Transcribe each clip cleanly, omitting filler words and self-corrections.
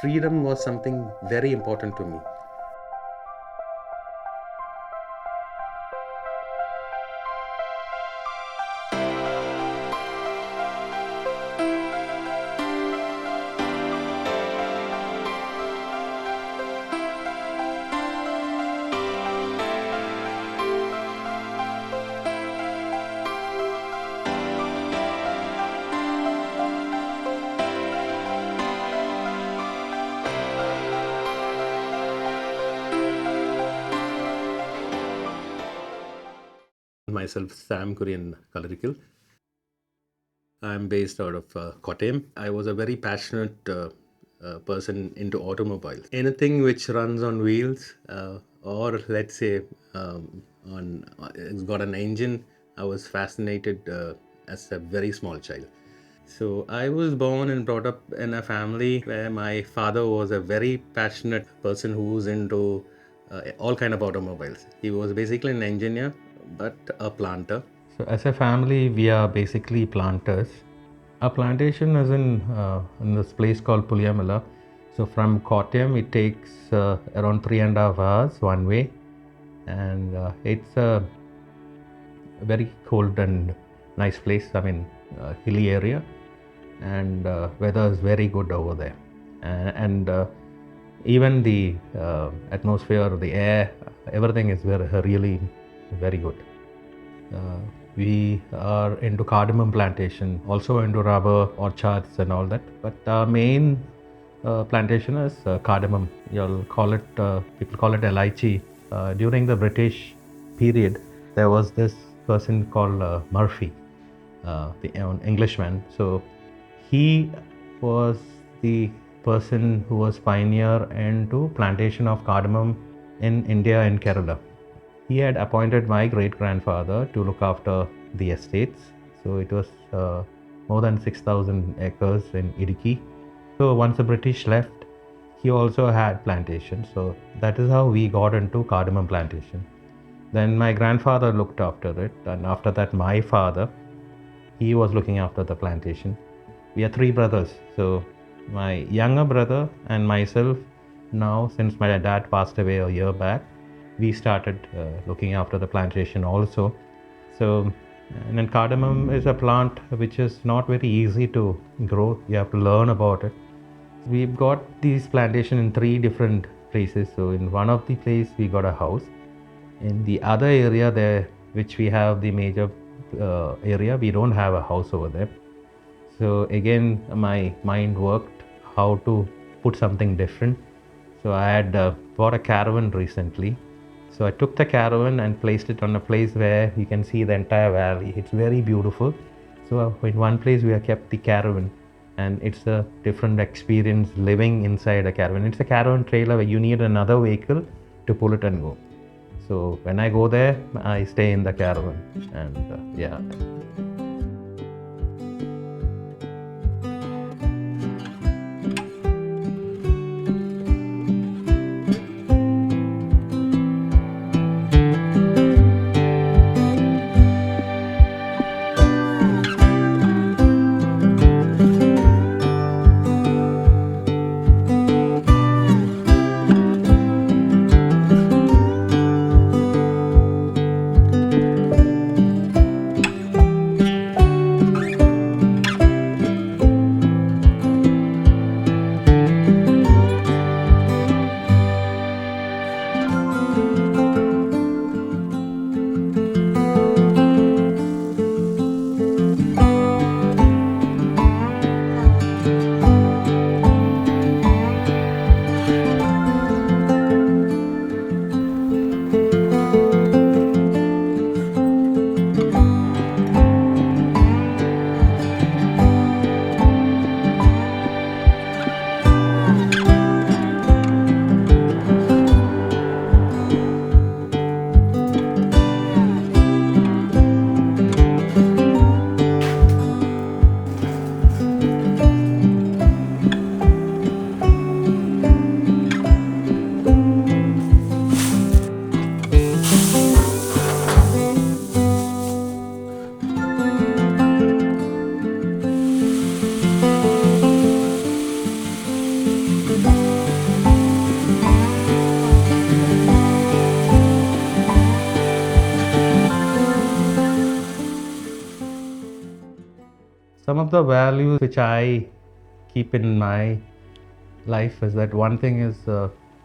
freedom was something very important to me. Myself, Sam Kurian Kalarickal. I'm based out of Kottayam. I was a very passionate person into automobiles. Anything which runs on wheels, or let's say it's got an engine, I was fascinated as a very small child. So I was born and brought up in a family where my father was a very passionate person who was into all kind of automobiles. He was basically an engineer, but a planter. So as a family, we are basically planters. Our plantation is in this place called Puliamala. So from Kottayam, it takes around 3.5 hours one way, and it's a very cold and nice place. I mean, hilly area, and weather is very good over there, and even the atmosphere, the air, everything is really very good. We are into cardamom plantation, also into rubber orchards and all that. But our main plantation is cardamom. You'll call it, people call it elaichi. During the British period, there was this person called Murphy, the Englishman. So he was the person who was pioneer into plantation of cardamom in India and Kerala. He had appointed my great-grandfather to look after the estates. So it was more than 6,000 acres in Idiki. So once the British left, he also had plantation. So that is how we got into cardamom plantation. Then my grandfather looked after it, and after that my father, he was looking after the plantation. We are 3 brothers. So my younger brother and myself, now since my dad passed away a year back, we started looking after the plantation also. So, and then cardamom is a plant which is not very easy to grow. You have to learn about it. We've got these plantation in 3 different places. So in one of the place we got a house. In the other area there, which we have the major area, we don't have a house over there. So again, my mind worked how to put something different. So I had bought a caravan recently. So I took the caravan and placed it on a place where you can see the entire valley. It's very beautiful. So in one place we have kept the caravan, and it's a different experience living inside a caravan. It's a caravan trailer where you need another vehicle to pull it and go. So when I go there, I stay in the caravan, and yeah. Some of the values which I keep in my life is that one thing is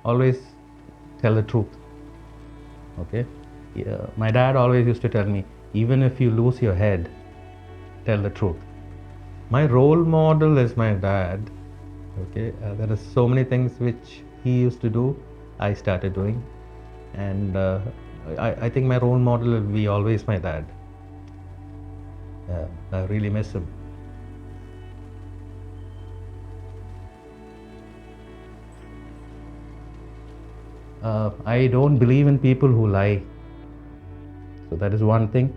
always tell the truth. Okay, yeah, my dad always used to tell me, even if you lose your head, tell the truth. My role model is my dad. Okay, there are so many things which he used to do, I started doing, and I think my role model will be always my dad. I really miss him. I don't believe in people who lie. So that is one thing.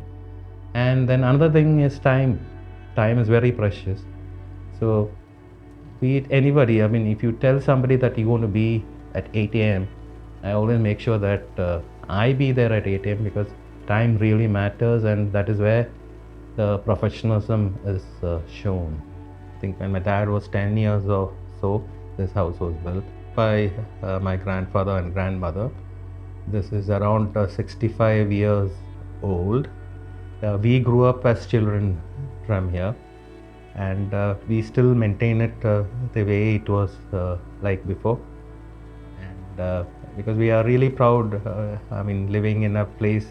And then another thing is time. Time is very precious. So be it anybody, I mean, if you tell somebody that you're going to be at 8 a.m., I always make sure that I be there at 8 a.m. because time really matters, and that is where the professionalism is shown. I think when my dad was 10 years or so, this house was built by my grandfather and grandmother. This is around 65 years old. We grew up as children from here, and we still maintain it the way it was like before. And because we are really proud, I mean, living in a place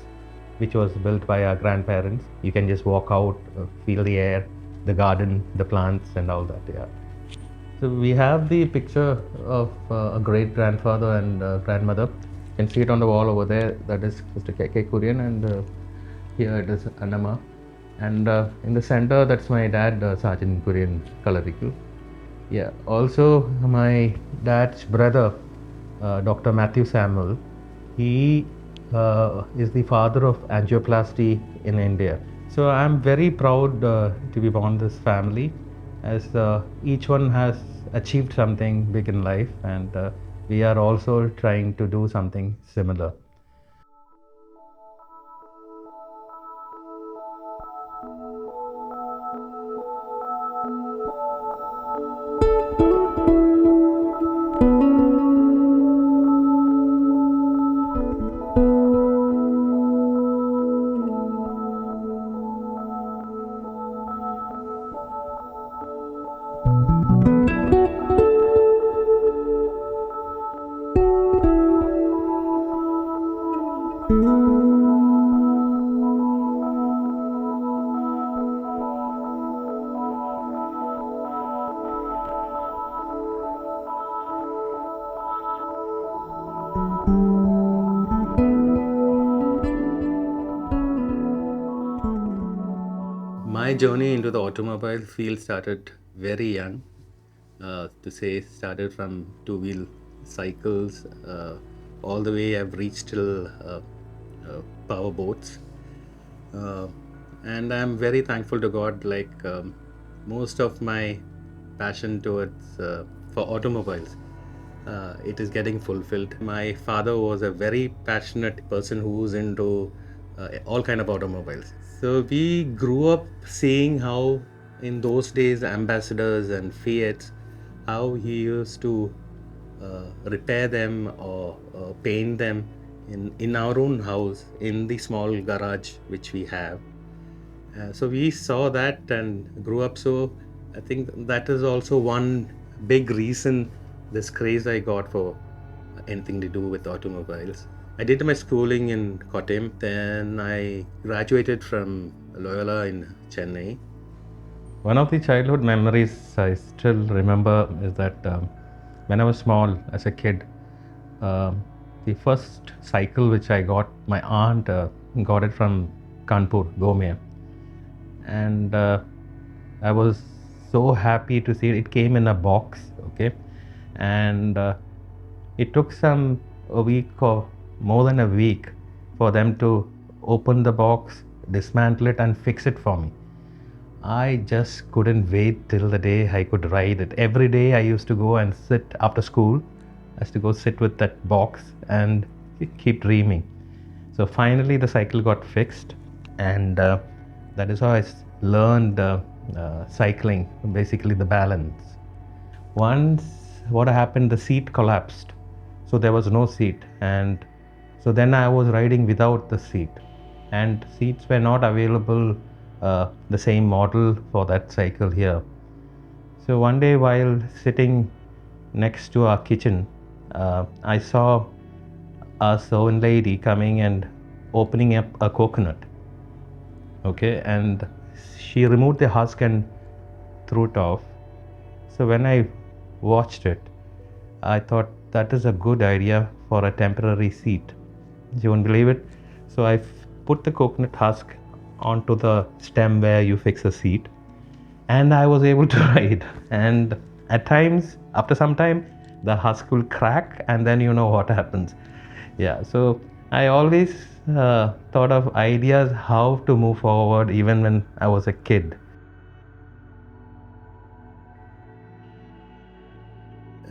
which was built by our grandparents. You can just walk out, feel the air, the garden, the plants, and all that. Yeah. So we have the picture of a great grandfather and grandmother. You can see it on the wall over there. That is Mr. K.K. Kurian, and here it is Annama. And in the center, that's my dad, Sergeant Kurian Kalarickal. Yeah. Also, my dad's brother, Dr. Matthew Samuel, he is the father of angioplasty in India. So I'm very proud to be born in this family, as each one has achieved something big in life, and we are also trying to do something similar. My journey into the automobile field started very young. To say, started from two-wheel cycles, all the way I've reached till power boats. Uh, and I'm very thankful to God. Like most of my passion towards for automobiles, it is getting fulfilled. My father was a very passionate person who was into all kind of automobiles. So we grew up seeing how in those days ambassadors and Fiats, how he used to repair them or paint them in our own house in the small garage which we have. So we saw that and grew up. So I think that is also one big reason this craze I got for anything to do with automobiles. I did my schooling in Kottayam, then I graduated from Loyola in Chennai. One of the childhood memories I still remember is that when I was small as a kid, the first cycle which I got, my aunt got it from Kanpur, Gomea. And I was so happy to see it. It came in a box, okay, and it took a week or more than a week for them to open the box, dismantle it, and fix it for me. I just couldn't wait till the day I could ride it. Every day I used to go and sit after school. I used to go sit with that box and keep dreaming. So finally the cycle got fixed, and that is how I learned cycling, basically the balance. Once what happened, the seat collapsed. So there was no seat, and so then I was riding without the seat, and seats were not available the same model for that cycle here. So one day while sitting next to our kitchen, I saw a servant lady coming and opening up a coconut. Okay, and she removed the husk and threw it off. So when I watched it, I thought that is a good idea for a temporary seat. You won't believe it. So I put the coconut husk onto the stem where you fix a seat, and I was able to ride. And at times, after some time, the husk will crack, and then you know what happens. Yeah, so I always thought of ideas how to move forward even when I was a kid.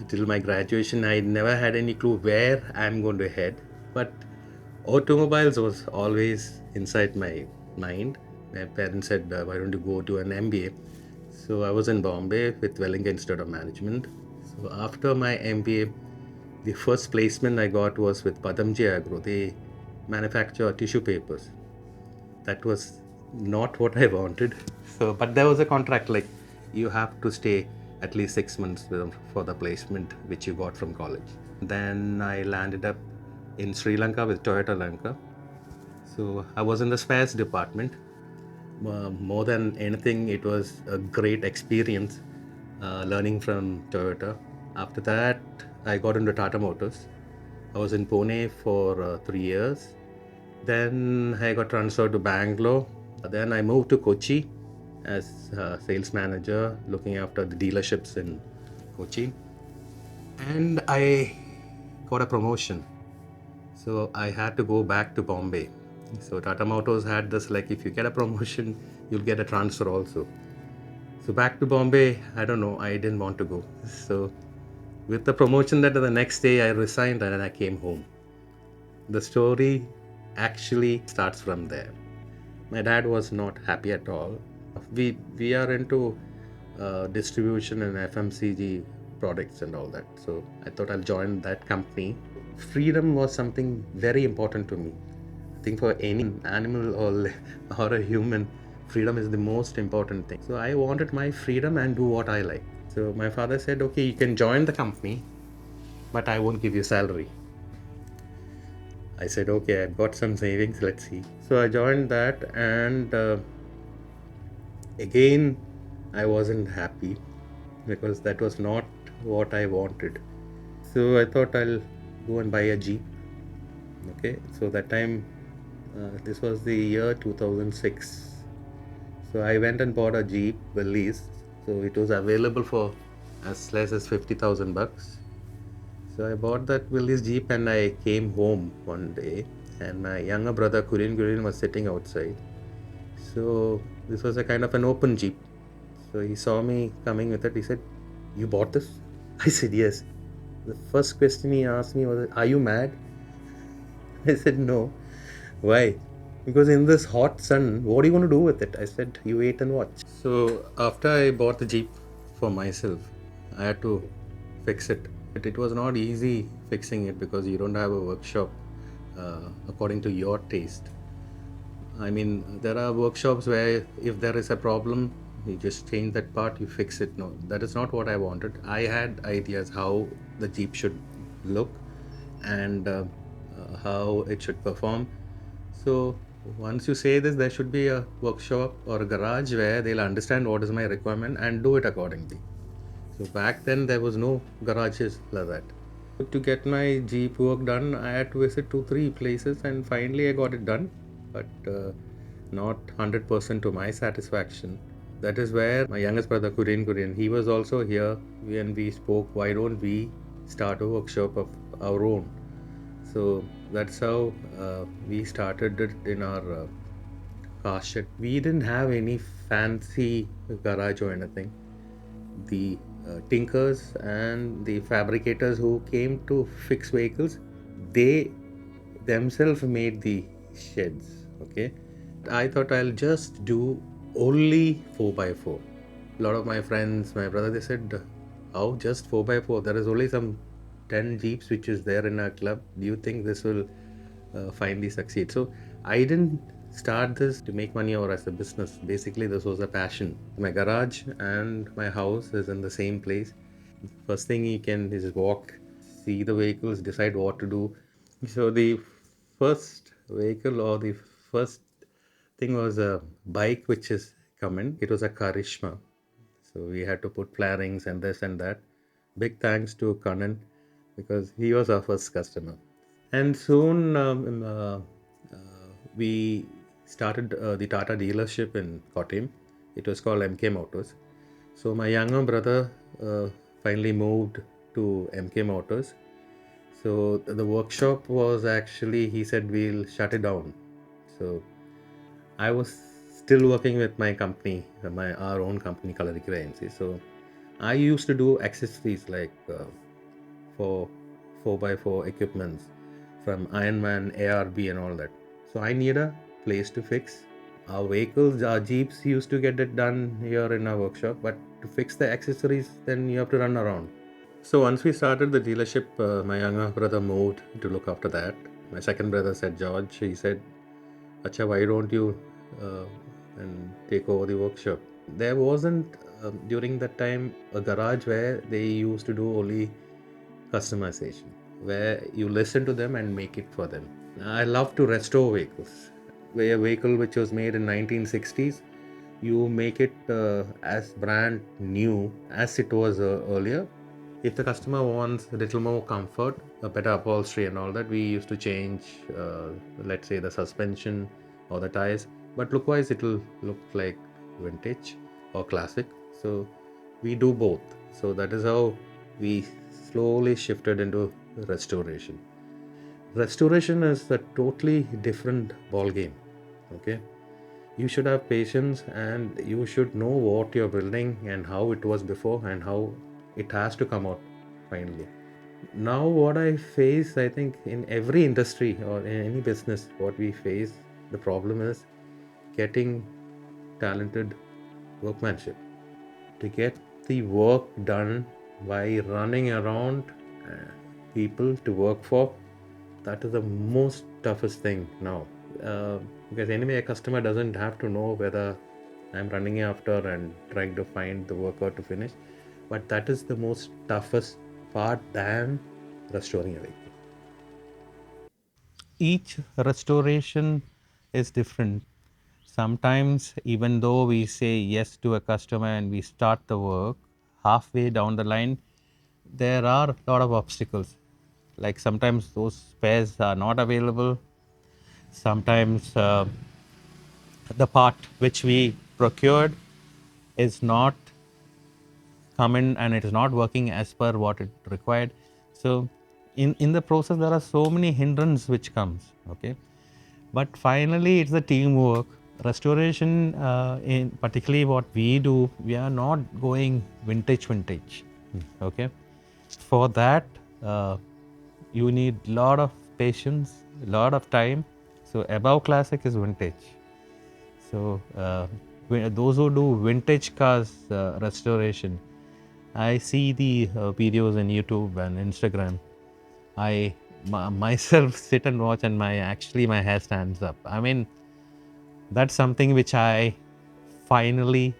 Till my graduation, I never had any clue where I'm going to head, but automobiles was always inside my mind. My parents said, "Why don't you go to an MBA?" So I was in Bombay with Wellington Institute of Management. So after my MBA, the first placement I got was with Padamji Agro. They manufacture tissue papers. That was not what I wanted. So, but there was a contract like you have to stay at least 6 months for the placement which you got from college. Then I landed up in Sri Lanka with Toyota Lanka. So I was in the spares department. More than anything, it was a great experience learning from Toyota. After that, I got into Tata Motors. I was in Pune for 3 years. Then I got transferred to Bangalore. Then I moved to Kochi as a sales manager, looking after the dealerships in Kochi. And I got a promotion. So I had to go back to Bombay. So Tata Motors had this like if you get a promotion, you'll get a transfer also. So back to Bombay, I don't know, I didn't want to go. So with the promotion that the next day I resigned and I came home. The story actually starts from there. My dad was not happy at all. We are into distribution and FMCG products and all that. So I thought I'll join that company. Freedom was something very important to me. I think for any animal or a human, freedom is the most important thing. So I wanted my freedom and do what I like. So my father said, okay, you can join the company, but I won't give you salary. I said, okay, I've got some savings, let's see. So I joined that, and again, I wasn't happy because that was not what I wanted. So I thought I'll go and buy a Jeep. Okay, so that time, this was the year 2006. So I went and bought a Jeep, Willys. So it was available for as less as 50,000 bucks. So I bought that Willys Jeep and I came home one day, and my younger brother Kurian was sitting outside. So this was a kind of an open Jeep. So he saw me coming with it. He said, "You bought this?" I said, "Yes." The first question he asked me was, "Are you mad?" I said, "No." "Why?" "Because in this hot sun, what are you going to do with it?" I said, "You wait and watch." So after I bought the Jeep for myself, I had to fix it. But it was not easy fixing it because you don't have a workshop according to your taste. I mean, there are workshops where if there is a problem, you just change that part, you fix it. No, that is not what I wanted. I had ideas how the Jeep should look and how it should perform. So once you say this, there should be a workshop or a garage where they'll understand what is my requirement and do it accordingly. So back then there was no garages like that. To get my Jeep work done, I had to visit 2-3 places, and finally I got it done, but not 100% to my satisfaction. That is where my youngest brother Kurian, he was also here when we spoke, why don't we start a workshop of our own? So that's how we started it in our car shed. We didn't have any fancy garage or anything. The tinkers and the fabricators who came to fix vehicles, they themselves made the sheds. Okay, I thought I'll just do only 4x4. A lot of my friends, my brother, they said, "How just 4x4? There is only some 10 Jeeps which is there in our club. Do you think this will finally succeed?" So I didn't start this to make money or as a business. Basically, this was a passion. My garage and my house is in the same place. First thing you can is walk, see the vehicles, decide what to do. So the first vehicle or the first thing was a bike which is coming. It was a Karishma. So we had to put flarings and this and that. Big thanks to Kanan because he was our first customer. And soon we started the Tata dealership in Kottayam. It was called MK Motors. So my younger brother finally moved to MK Motors. So the workshop was actually, he said, we'll shut it down. So I was still working with my company, our own company, Kalarickal. So I used to do accessories like for 4x4 equipments from Ironman, ARB, and all that. So I need a place to fix. Our vehicles, our Jeeps used to get it done here in our workshop, but to fix the accessories, then you have to run around. So once we started the dealership, my younger brother moved to look after that. My second brother said, George, he said, Acha, why don't you uh, and take over the workshop? There wasn't during that time a garage where they used to do only customization, where you listen to them and make it for them. I love to restore vehicles. Where a vehicle which was made in 1960s, you make it as brand new as it was earlier. If the customer wants a little more comfort, a better upholstery and all that, we used to change, let's say, the suspension or the tires. But look-wise, it will look like vintage or classic. So we do both. So that is how we slowly shifted into restoration. Restoration is a totally different ball game. Okay, you should have patience and you should know what you're building and how it was before and how it has to come out finally. Now what I face, I think in every industry or in any business, what we face, the problem is getting talented workmanship to get the work done by running around people to work for. That is the most toughest thing now, because anyway a customer doesn't have to know whether I'm running after and trying to find the worker to finish, but that is the most toughest part than restoring a vehicle. Each restoration is different. Sometimes, even though we say yes to a customer and we start the work, halfway down the line, there are a lot of obstacles. Like sometimes those spares are not available. Sometimes the part which we procured is not come in and it is not working as per what it required. So in the process there are so many hindrances which comes. Okay, but finally it's the teamwork. Restoration, in particularly what we do, we are not going vintage. Okay, for that you need lot of patience, lot of time. So above classic is vintage. So those who do vintage cars restoration, I see the videos on YouTube and Instagram. I myself sit and watch, and my hair stands up. I mean, that's something which I finally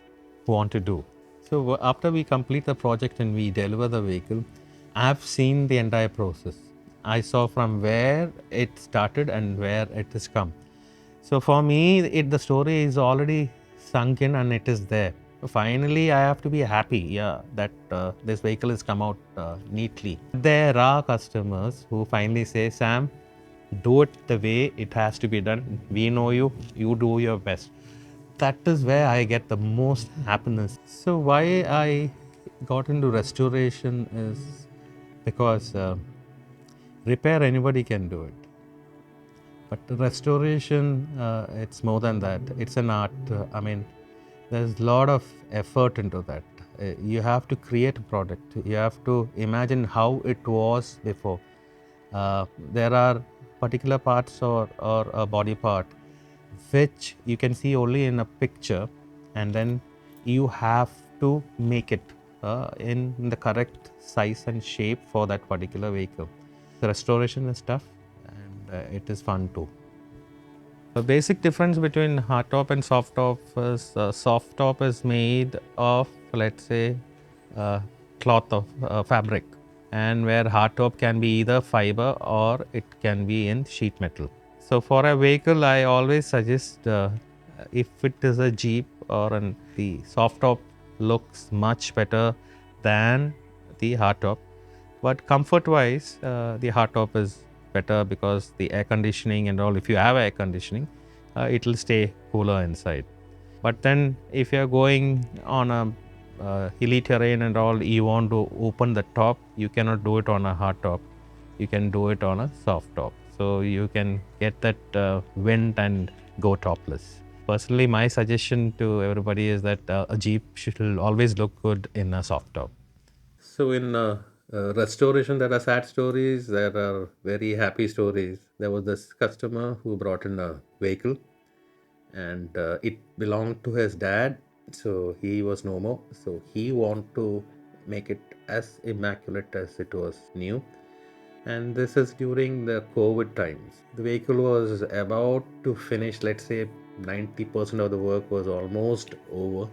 want to do. So after we complete the project and we deliver the vehicle, I've seen the entire process. I saw from where it started and where it has come. So for me, the story is already sunk in and it is there. Finally, I have to be happy, yeah, that this vehicle has come out neatly. There are customers who finally say, Sam, do it the way it has to be done. We know you, you do your best. That is where I get the most happiness. So why I got into restoration is because repair anybody can do it. But the restoration, it's more than that. It's an art. I mean, there's a lot of effort into that. You have to create a product. You have to imagine how it was before. There are particular parts or a body part which you can see only in a picture, and then you have to make it in the correct size and shape for that particular vehicle. The restoration is tough and it is fun too. The basic difference between hardtop and soft top is soft top is made of, let's say, cloth of fabric, and where hardtop can be either fiber or it can be in sheet metal. So for a vehicle, I always suggest if it is a Jeep or the soft top looks much better than the hardtop. But comfort wise, the hardtop is better because the air conditioning and all, if you have air conditioning, it will stay cooler inside. But then if you are going on a hilly terrain and all, you want to open the top, you cannot do it on a hard top. You can do it on a soft top. So you can get that wind and go topless. Personally, my suggestion to everybody is that a Jeep should always look good in a soft top. So in restoration, there are sad stories. There are very happy stories. There was this customer who brought in a vehicle, and it belonged to his dad. So he was no more. So he wanted to make it as immaculate as it was new. And this is during the COVID times. The vehicle was about to finish. Let's say 90% of the work was almost over.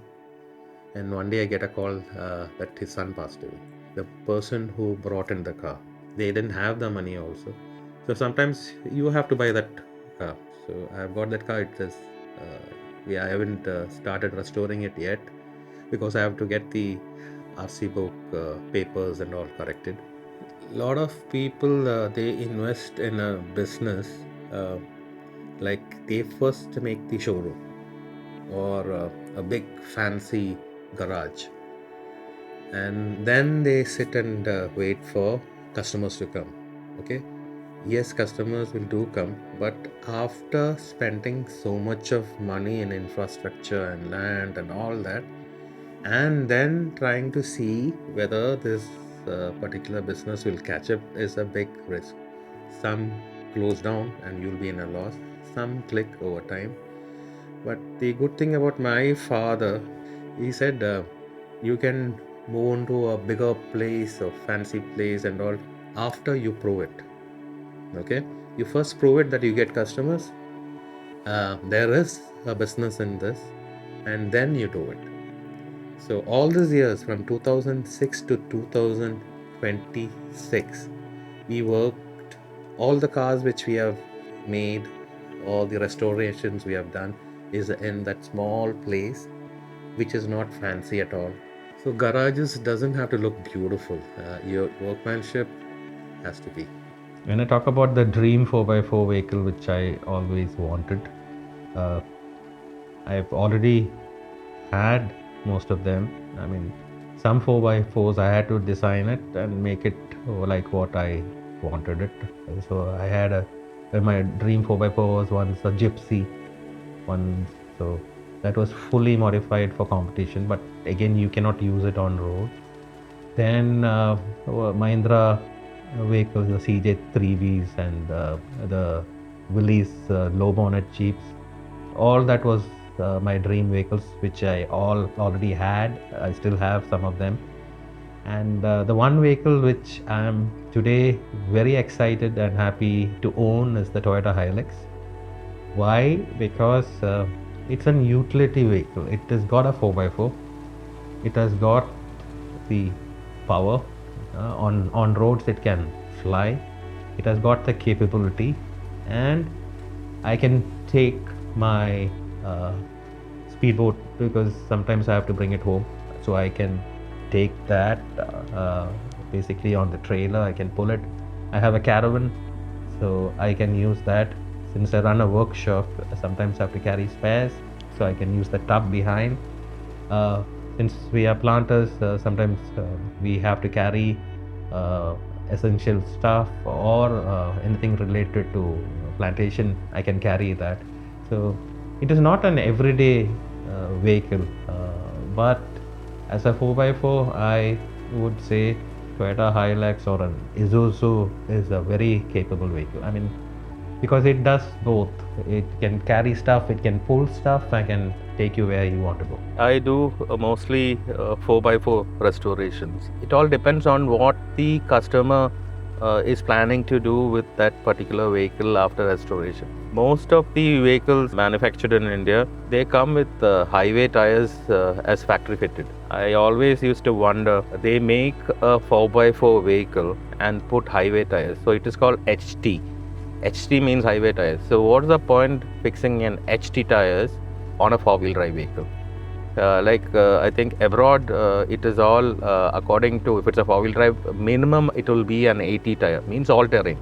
And one day I get a call that his son passed away. The person who brought in the car, they didn't have the money also. So sometimes you have to buy that car. So I've got that car. It is, I haven't started restoring it yet because I have to get the RC book papers and all corrected. A lot of people they invest in a business like they first make the showroom or a big fancy garage, and then they sit and wait for customers to come. Okay, yes, customers will do come, but after spending so much of money in infrastructure and land and all that, and then trying to see whether this particular business will catch up is a big risk. Some close down and you'll be in a loss, some click over time. But the good thing about my father, he said you can move into a bigger place, a fancy place and all, after you prove it. Okay, you first prove it that you get customers, there is a business in this, and then you do it. So all these years from 2006 to 2026, we worked all the cars which we have made, all the restorations we have done is in that small place which is not fancy at all. So garages doesn't have to look beautiful. Your workmanship has to be. When I talk about the dream 4x4 vehicle which I always wanted, I've already had most of them. I mean, some 4x4s I had to design it and make it like what I wanted it. So I had my dream 4x4 was once a gypsy one, so that was fully modified for competition, but again you cannot use it on road. Then Mahindra vehicles, the CJ3Bs and the Willys low bonnet Jeeps, all that was my dream vehicles which I already had. I still have some of them, and the one vehicle which I am today very excited and happy to own is the Toyota Hilux. Why? Because it's an utility vehicle. It has got a 4x4. It has got the power. On roads it can fly. It has got the capability, and I can take my speedboat because sometimes I have to bring it home. So I can take that basically on the trailer. I can pull it. I have a caravan, so I can use that. Since I run a workshop, sometimes I have to carry spares, so I can use the tub behind. Since we are planters, sometimes we have to carry essential stuff or anything related to plantation. I can carry that. So it is not an everyday vehicle, but as a 4x4, I would say Toyota Hilux or an Isuzu is a very capable vehicle. I mean, because it does both. It can carry stuff, it can pull stuff, and can take you where you want to go. I do mostly 4x4 restorations. It all depends on what the customer is planning to do with that particular vehicle after restoration. Most of the vehicles manufactured in India, they come with highway tires as factory fitted. I always used to wonder, they make a 4x4 vehicle and put highway tires. So it is called HT. HT means highway tires. So what's the point fixing an HT tires on a four-wheel drive vehicle? I think abroad it is all according to, if it's a four-wheel drive, minimum it will be an 80 tire, means all terrain.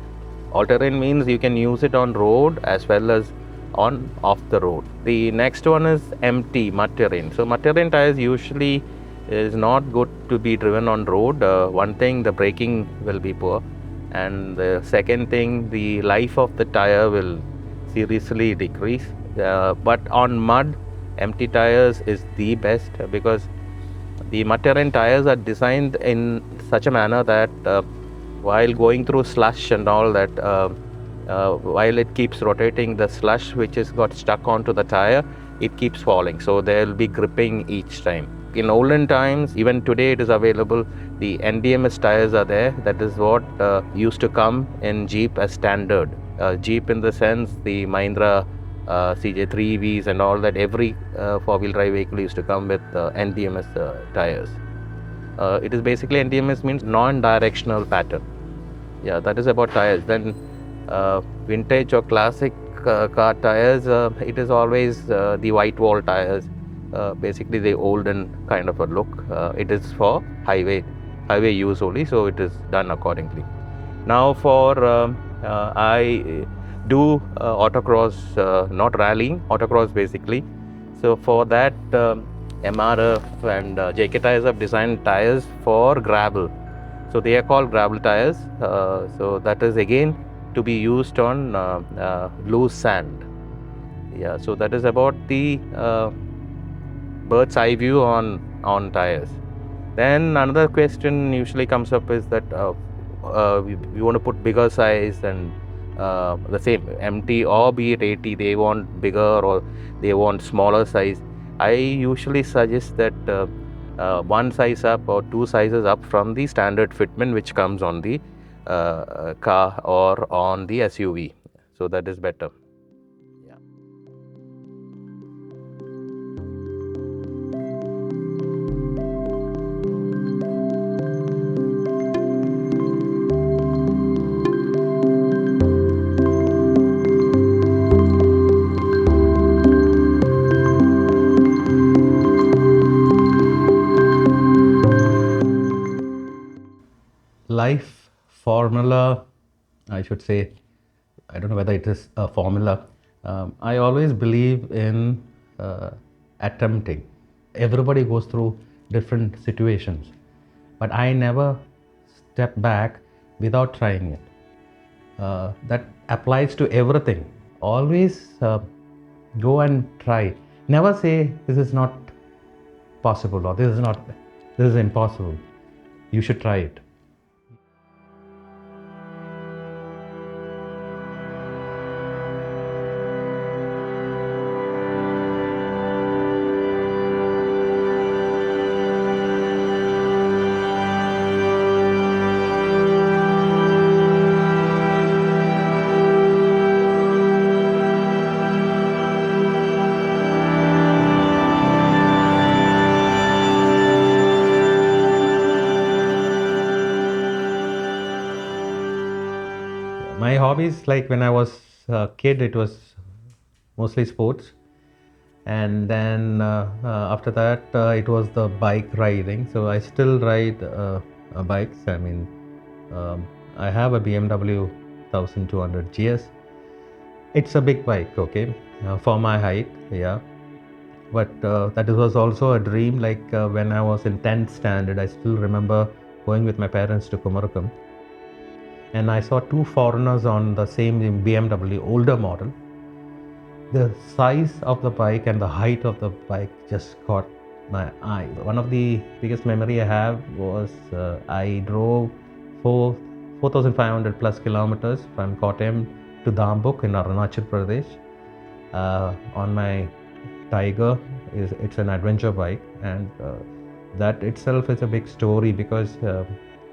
All terrain means you can use it on road as well as on off the road. The next one is MT, mud terrain. So mud terrain tires usually is not good to be driven on road. One thing, the braking will be poor, and the second thing, the life of the tire will seriously decrease. But on mud, empty tires is the best, because the mud terrain tires are designed in such a manner that while going through slush and all that, while it keeps rotating, the slush which is got stuck onto the tire, it keeps falling, so there will be gripping each time. In olden times, even today it is available, the NDMS tires are there. That is what used to come in Jeep as standard. Jeep in the sense, the Mahindra CJ3EVs and all that, every four-wheel drive vehicle used to come with NDMS tires. It is basically, NDMS means non-directional pattern. Yeah, that is about tires. Then vintage or classic car tires, it is always the white wall tires, basically the olden kind of a look. It is for highway use only, so it is done accordingly. Now I do autocross, not rallying, autocross basically. So for that, MRF and JK Tires have designed tires for gravel. So they are called gravel tires. So that is again to be used on loose sand. Yeah, so that is about the bird's eye view on tires. Then another question usually comes up is that we want to put bigger size, and the same MT or be it 80, they want bigger or they want smaller size. I usually suggest that one size up or two sizes up from the standard fitment which comes on the car or on the SUV. So that is better. Yeah. Life formula, I should say, I don't know whether it is a formula. I always believe in attempting. Everybody goes through different situations, but I never step back without trying it. That applies to everything. Always go and try. Never say this is not possible or this is impossible. You should try it. My hobbies, like when I was a kid, it was mostly sports, and then after that it was the bike riding. So I still ride bikes. I mean, I have a BMW 1200 GS. It's a big bike, okay, for my height, yeah. But that was also a dream. Like when I was in 10th standard, I still remember going with my parents to Kumarakam, and I saw two foreigners on the same BMW, older model. The size of the bike and the height of the bike just caught my eye. One of the biggest memory I have was I drove 4,500 plus kilometers from Kottayam to Dambuk in Arunachal Pradesh on my Tiger. It's an adventure bike, and that itself is a big story, because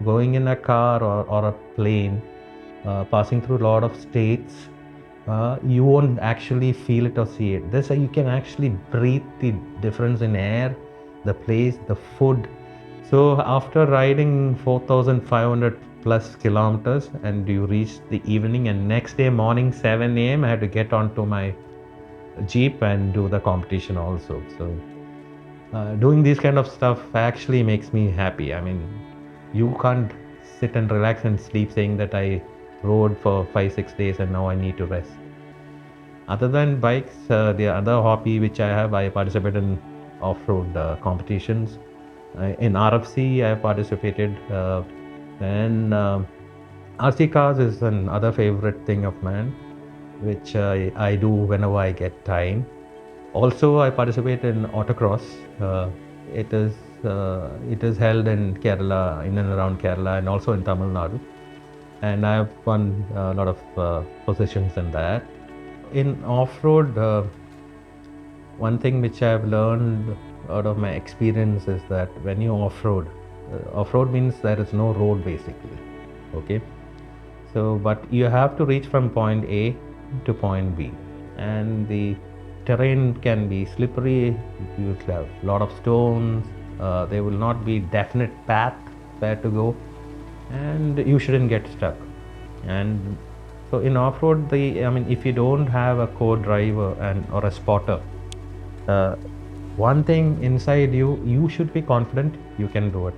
going in a car or a plane, passing through a lot of states, you won't actually feel it or see it. This you can actually breathe the difference in air, the place, the food. So after riding 4,500 plus kilometers, and you reach the evening, and next day morning 7 a.m. I had to get onto my jeep and do the competition also. So doing this kind of stuff actually makes me happy. I mean, you can't sit and relax and sleep saying that I rode for 5-6 days and now I need to rest. Other than bikes, the other hobby which I have, I participate in off-road competitions. In RFC, I have participated. And RC cars is another favorite thing of mine, which I do whenever I get time. Also, I participate in autocross. It is it is held in Kerala, in and around Kerala, and also in Tamil Nadu. And I have won a lot of positions in that. In off-road, one thing which I've learned out of my experience is that when you off-road means there is no road basically. Okay. So, but you have to reach from point A to point B, and the terrain can be slippery. You will have a lot of stones. There will not be definite path where to go, and you shouldn't get stuck. And so in off-road, if you don't have a co-driver or a spotter, one thing inside you should be confident you can do it.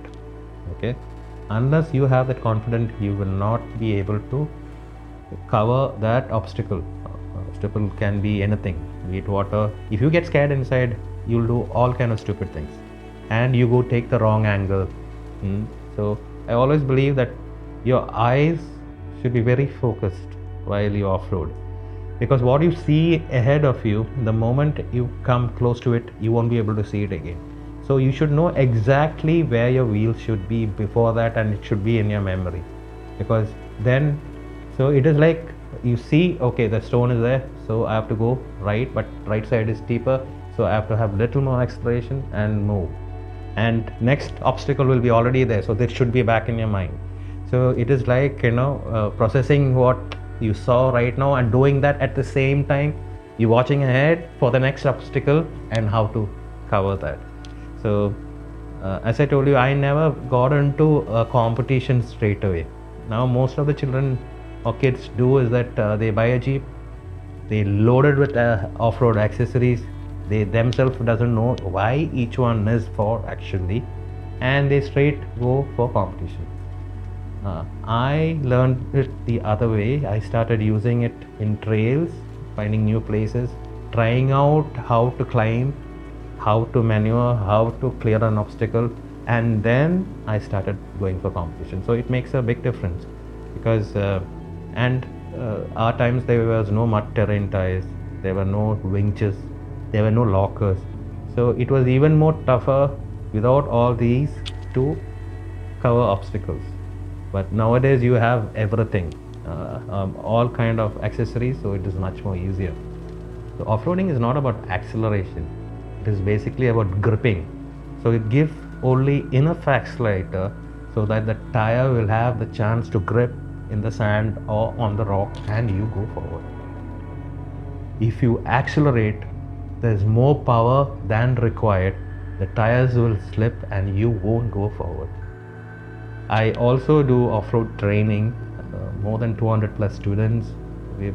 Okay, unless you have that confidence, you will not be able to cover that obstacle. Obstacle can be anything, be it water. If you get scared inside, you'll do all kind of stupid things, and you go take the wrong angle. So I always believe that your eyes should be very focused while you off-road, because what you see ahead of you, the moment you come close to it, you won't be able to see it again. So you should know exactly where your wheels should be before that, and it should be in your memory, because then, so it is like you see, okay, the stone is there, so I have to go right, but right side is steeper, so I have to have little more acceleration and move, and next obstacle will be already there, so this should be back in your mind. So it is like, processing what you saw right now and doing that at the same time. You're watching ahead for the next obstacle and how to cover that. So as I told you, I never got into a competition straight away. Now most of the children or kids do is that they buy a jeep, they load it with off-road accessories. They themselves doesn't know why each one is for actually, and they straight go for competition. I learned it the other way. I started using it in trails, finding new places, trying out how to climb, how to maneuver, how to clear an obstacle, and then I started going for competition. So it makes a big difference, because our times there was no mud terrain tires, there were no winches, there were no lockers. So it was even more tougher without all these to cover obstacles. But nowadays you have everything, all kind of accessories, so it is much more easier. So off-roading is not about acceleration, it is basically about gripping. So it gives only enough accelerator so that the tire will have the chance to grip in the sand or on the rock, and you go forward. If you accelerate, there's more power than required, the tires will slip and you won't go forward. I also do off-road training, more than 200 plus students we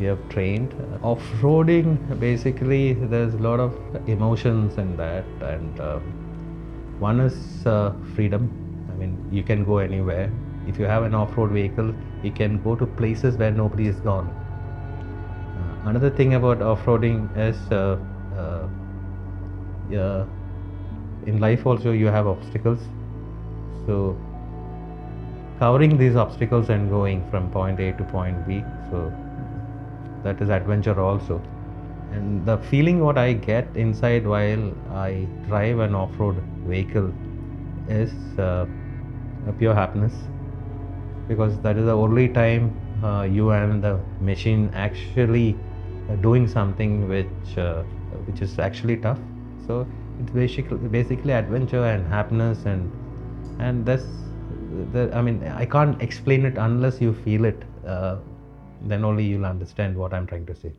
have trained. Off-roading, basically there's a lot of emotions in that, and one is freedom. I mean, you can go anywhere. If you have an off-road vehicle, you can go to places where nobody is gone. Another thing about off-roading is in life also you have obstacles. So covering these obstacles and going from point A to point B, so that is adventure also. And the feeling what I get inside while I drive an off-road vehicle is a pure happiness, because that is the only time you and the machine actually doing something which is actually tough. So it's basically adventure and happiness, and I mean, I can't explain it unless you feel it. Then only you'll understand what I'm trying to say.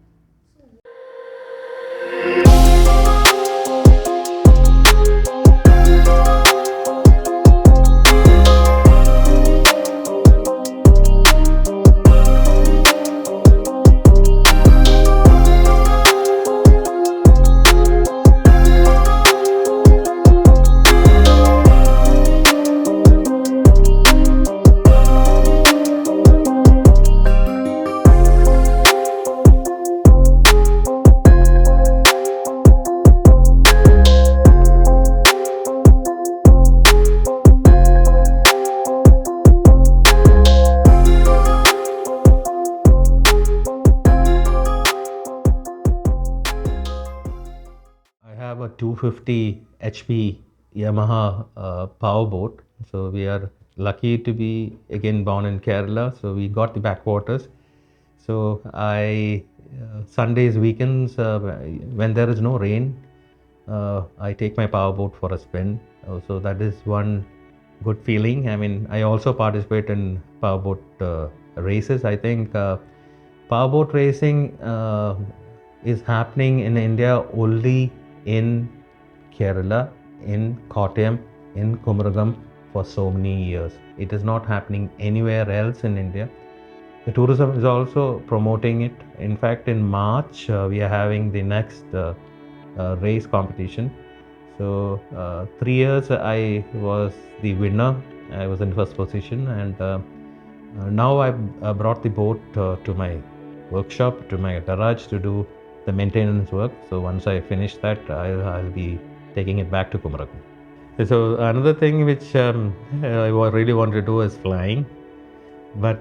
I have a 250 HP Yamaha powerboat. So we are lucky to be again born in Kerala. So we got the backwaters. So I Sundays, weekends, when there is no rain, I take my powerboat for a spin. So that is one good feeling. I mean, I also participate in powerboat races. I think powerboat racing is happening in India only in Kerala, in Kottayam, in Kumarakom for so many years. It is not happening anywhere else in India. The tourism is also promoting it. In fact, in March, we are having the next race competition. So, 3 years I was the winner. I was in first position, and now I brought the boat to my workshop, to my garage to do the maintenance work. So once I finish that, I'll be taking it back to Kumarakom. So another thing which I really want to do is flying, but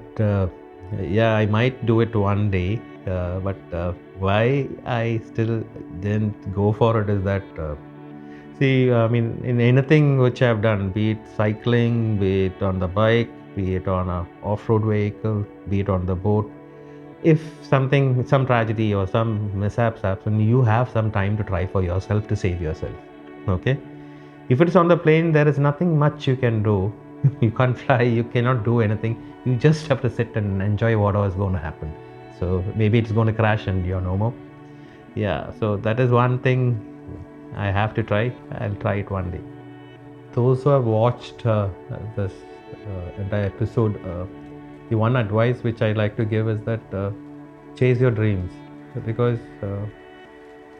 yeah, I might do it one day. But why I still didn't go for it is that see, I mean, in anything which I've done, be it cycling, be it on the bike, be it on a off-road vehicle, be it on the boat, if something, some tragedy or some mishaps happen, you have some time to try for yourself to save yourself. Okay? If it's on the plane, there is nothing much you can do. You can't fly, you cannot do anything. You just have to sit and enjoy whatever is going to happen. So maybe it's going to crash and you're no more. Yeah, so that is one thing I have to try. I'll try it one day. Those who have watched this entire episode, the one advice which I like to give is that chase your dreams, because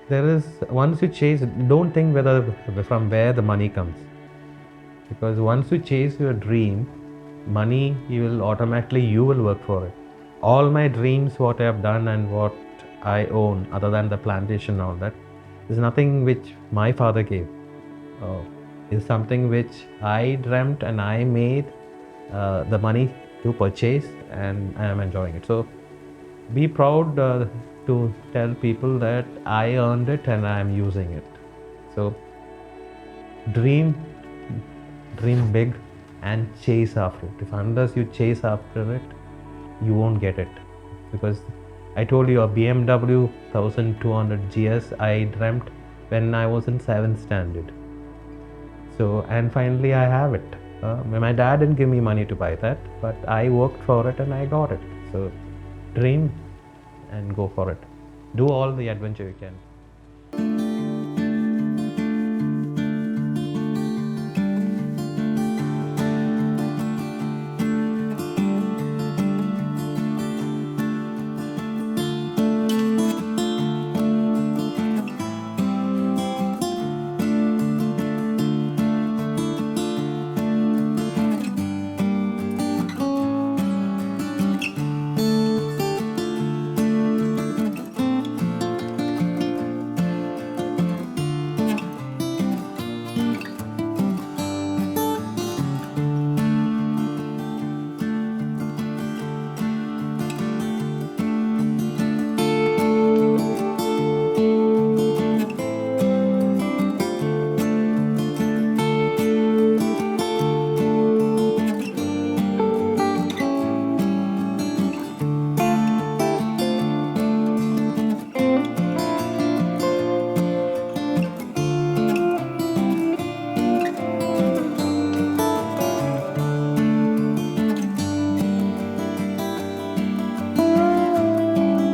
there is, once you chase, don't think whether from where the money comes, because once you chase your dream, money, you will automatically, you will work for it. All my dreams, what I have done and what I own, other than the plantation and all that, is nothing which my father gave. Is something which I dreamt and I made the money to purchase, and I am enjoying it. So be proud to tell people that I earned it and I am using it. So dream big and chase after it. If unless you chase after it, you won't get it. Because I told you, a BMW 1200 GS I dreamt when I was in 7th standard. So, and finally I have it. My dad didn't give me money to buy that, but I worked for it and I got it. So dream and go for it. Do all the adventure you can.